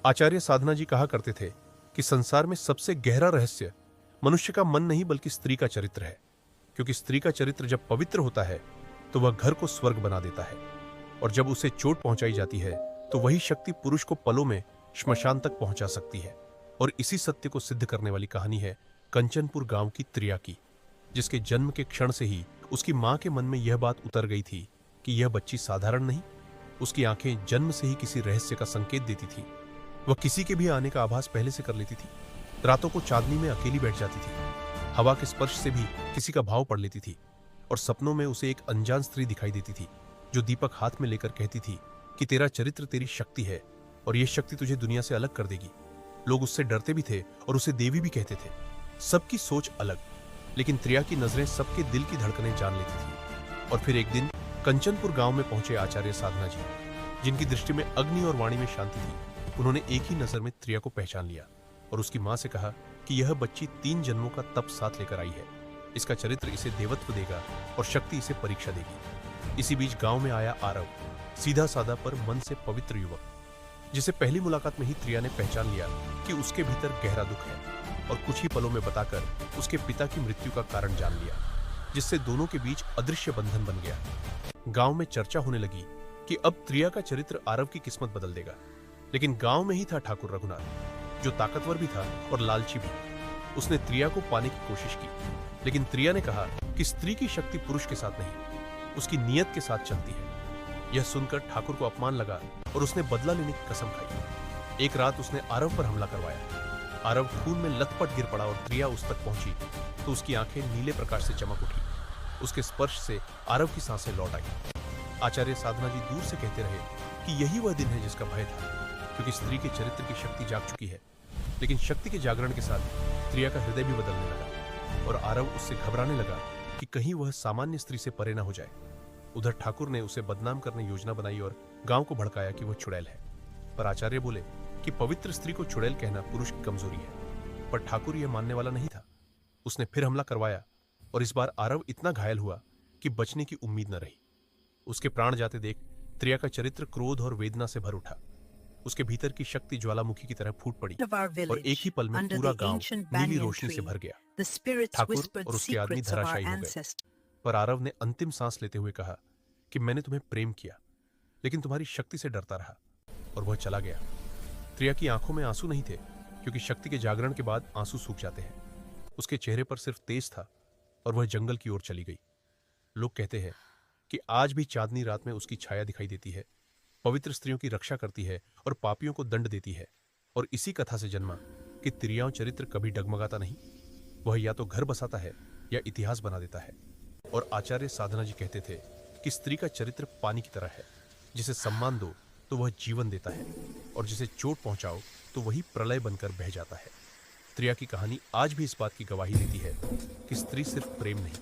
आचार्य साधना जी कहा करते थे कि संसार में सबसे गहरा रहस्य मनुष्य का मन नहीं बल्कि स्त्री का चरित्र है, क्योंकि स्त्री का चरित्र जब पवित्र होता है तो वह घर को स्वर्ग बना देता है, और जब उसे चोट पहुंचाई जाती है तो वही शक्ति पुरुष को पलों में श्मशान तक पहुंचा सकती है। और इसी सत्य को सिद्ध करने वाली कहानी है कंचनपुर गांव की त्रिया की, जिसके जन्म के क्षण से ही उसकी मां के मन में यह बात उतर गई थी कि यह बच्ची साधारण नहीं, उसकी आंखें जन्म से ही किसी रहस्य का संकेत देती थी। वह किसी के भी आने का आभास पहले से कर लेती थी, रातों को चांदनी में अकेली बैठ जाती थी, हवा के स्पर्श से भी किसी का भाव पढ़ लेती थी, और सपनों में उसे एक अनजान स्त्री दिखाई देती थी जो दीपक हाथ में लेकर कहती थी कि तेरा चरित्र तेरी शक्ति है और यह शक्ति तुझे दुनिया से अलग कर देगी। लोग उससे डरते भी थे और उसे देवी भी कहते थे। सबकी सोच अलग, लेकिन त्रिया की नजरें सबके दिल की धड़कनें जान लेती थी। और फिर एक दिन कंचनपुर गांव में पहुंचे आचार्य साधना जी, जिनकी दृष्टि में अग्नि और वाणी में शांति थी। उन्होंने एक ही नजर में त्रिया को पहचान लिया और उसकी मां से कहा कि यह बच्ची 3 जन्मों का तप साथ लेकर आई है, इसका चरित्र इसे देवत्व देगा और शक्ति इसे परीक्षा देगी। इसी बीच गांव में आया आरव, सीधा साधा पर मन से पवित्र युवक, जिसे पहली मुलाकात में ही त्रिया ने पहचान लिया कि उसके भीतर गहरा दुख है, और कुछ ही पलों में बताकर उसके पिता की मृत्यु का कारण जान लिया, जिससे दोनों के बीच अदृश्य बंधन बन गया। गांव में चर्चा होने लगी कि अब त्रिया का चरित्र आरव की किस्मत बदल देगा। लेकिन गांव में ही था ठाकुर रघुनाथ, जो ताकतवर भी था और लालची भी। उसने त्रिया को पाने की कोशिश की, लेकिन त्रिया ने कहा कि स्त्री की शक्ति पुरुष के साथ नहीं, उसकी नीयत के साथ चलती है। यह सुनकर ठाकुर को अपमान लगा और उसने बदला लेने की कसम खाई। एक रात उसने आरव पर हमला करवाया। आरव खून में लथपथ गिर पड़ा और त्रिया उस तक पहुंची तो उसकी आंखें नीले प्रकाश से चमक उठी। उसके स्पर्श से आरव की सांसें लौट आई। आचार्य साधना जी दूर से कहते रहे कि यही वह दिन है जिसका भय था, क्योंकि स्त्री के चरित्र की शक्ति जाग चुकी है। लेकिन शक्ति के जागरण के साथ त्रिया का हृदय भी बदलने लगा और आरव उससे घबराने लगा कि कहीं वह सामान्य स्त्री से परे न हो जाए। उधर ठाकुर ने उसे बदनाम करने योजना बनाई और गांव को भड़काया कि वह चुड़ैल है। पर आचार्य बोले कि पवित्र स्त्री को चुड़ैल कहना पुरुष की कमजोरी है। पर ठाकुर यह मानने वाला नहीं था। उसने फिर हमला करवाया और इस बार आरव इतना घायल हुआ कि बचने की उम्मीद न रही। उसके प्राण जाते देख त्रिया का चरित्र क्रोध और वेदना से भर उठा। उसके भीतर की शक्ति ज्वालामुखी की तरह फूट पड़ी और एक ही पल में पूरा गांव नीली रोशनी से भर गया। ठाकुर और उसके आदमी धराशायी हो गए। पर आरव ने अंतिम सांस लेते हुए कहा कि मैंने तुम्हें प्रेम किया, लेकिन तुम्हारी शक्ति से डरता रहा, और वह चला गया। त्रिया की आंखों में आंसू नहीं थे, क्योंकि शक्ति के जागरण के बाद आंसू सूख जाते हैं। उसके चेहरे पर सिर्फ तेज था और वह जंगल की ओर चली गई। लोग कहते हैं कि आज भी चांदनी रात में उसकी छाया दिखाई देती है, पवित्र स्त्रियों की रक्षा करती है और पापियों को दंड देती है। और इसी कथा से जन्मा कि त्रियाओं चरित्र कभी डगमगाता नहीं, वह या तो घर बसाता है या इतिहास बना देता है। और आचार्य साधना जी कहते थे कि स्त्री का चरित्र पानी की तरह है, जिसे सम्मान दो तो वह जीवन देता है, और जिसे चोट पहुंचाओ तो वही प्रलय बनकर बह जाता है। त्रिया की कहानी आज भी इस बात की गवाही देती है कि स्त्री सिर्फ प्रेम नहीं,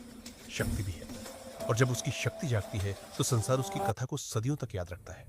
शक्ति भी है, और जब उसकी शक्ति जागती है तो संसार उसकी कथा को सदियों तक याद रखता है।